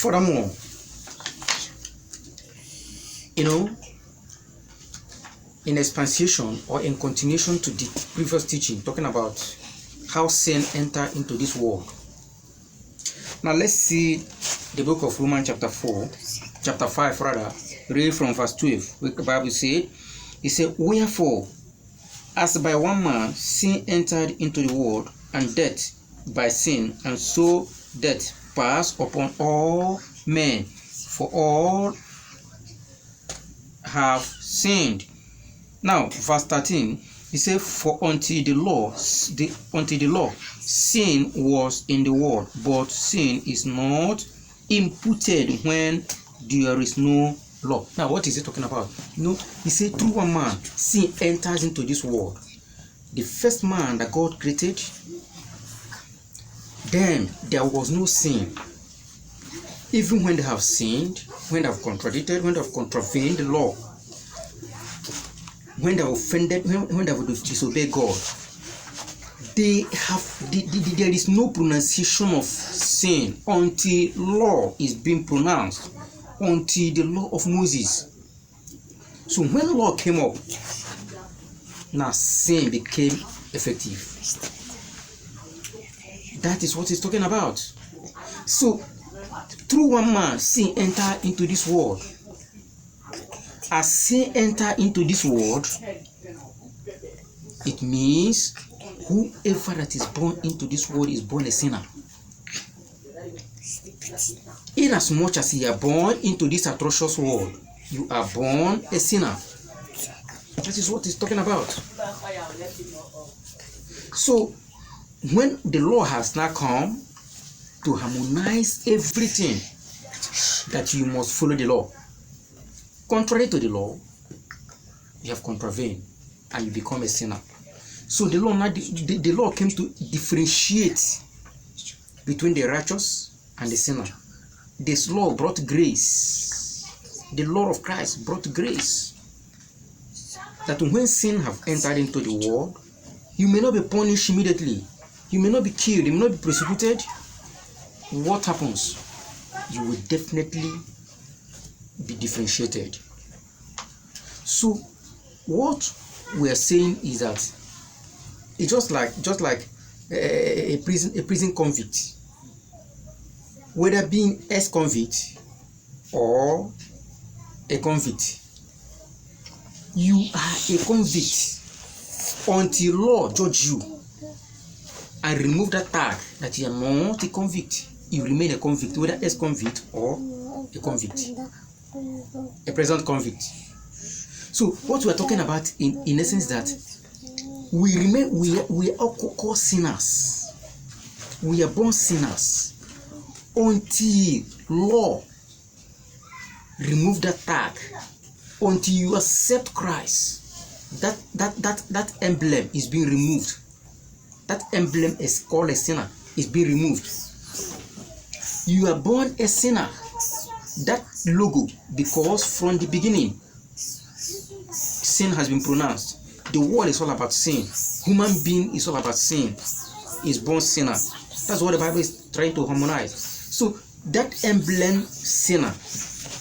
Furthermore, in expansion or in continuation to the previous teaching, talking about how sin entered into this world. Now let's see the book of Romans chapter 5 rather, read from verse 12. The Bible said, it said, wherefore, as by one man sin entered into the world, and death by sin, and so death passed upon all men, for all have sinned. Now, verse 13, he said, for until the law, sin was in the world, but sin is not imputed when there is no law. Now, what is he talking about? He said, through one man, sin enters into this world. The first man that God created, then there was no sin. Even when they have sinned, when they have contradicted, when they have contravened the law, when they have offended, when they have disobeyed God, there is no pronunciation of sin until law is being pronounced, until the law of Moses. So when law came up, now sin became effective. That is what he's talking about. So through one man, sin entered into this world. As sin entered into this world, it means whoever that is born into this world is born a sinner. Inasmuch as you are born into this atrocious world, you are born a sinner. That is what he's talking about. So, when the law has now come to harmonize everything, that you must follow the law. Contrary to the law, you have contravened and you become a sinner. So the law came to differentiate between the righteous and the sinner. This law brought grace. The law of Christ brought grace. That when sin have entered into the world, you may not be punished immediately. You may not be killed. You may not be persecuted. What happens? You will definitely be differentiated. So what we are saying is that it's just like a prison convict, whether being ex-convict or a convict, you are a convict until law judge you and remove that tag that you are not a convict. You remain a convict, whether ex-convict or a convict, a present convict. So what we are talking about in essence that we are called sinners. We are born sinners until law remove that tag, until you accept Christ. That emblem is being removed. That emblem is called a sinner is being removed. You are born a sinner. That logo, because from the beginning sin has been pronounced. The world is all about sin. Human being is all about sin. Is born sinner. That's what the Bible is trying to harmonize. So that emblem sinner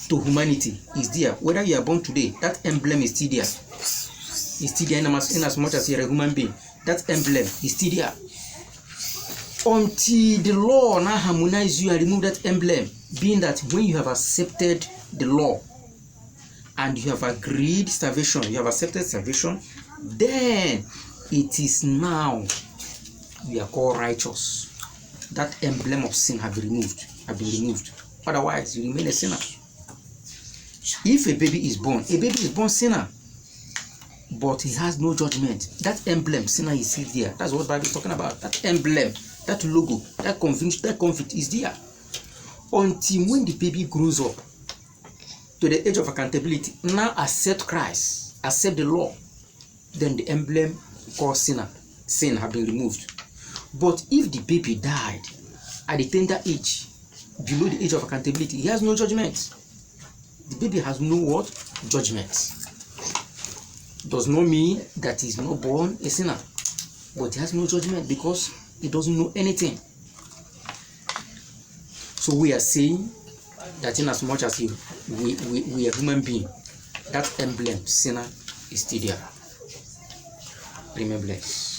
to humanity is there. Whether you are born today, that emblem is still there. It's still there in as much as you are a human being. That emblem is still there. Until the law now harmonize you and remove that emblem, being that when you have accepted the law and you have agreed salvation, you have accepted salvation, then it is now we are called righteous. That emblem of sin have been removed. Otherwise, you remain a sinner. If a baby is born sinner, but he has no judgment. That emblem, sinner, is still there. That's what the Bible is talking about. That emblem, that logo, that convict is there. Until when the baby grows up to the age of accountability, now accept Christ, accept the law, then the emblem called sin have been removed. But if the baby died at the tender age, below the age of accountability, he has no judgment. The baby has no what? Judgment. Does not mean that he is not born a sinner, but he has no judgment because he doesn't know anything. So we are saying that in as much as we are human being, that emblem, sinner, is still there. Remain blessed.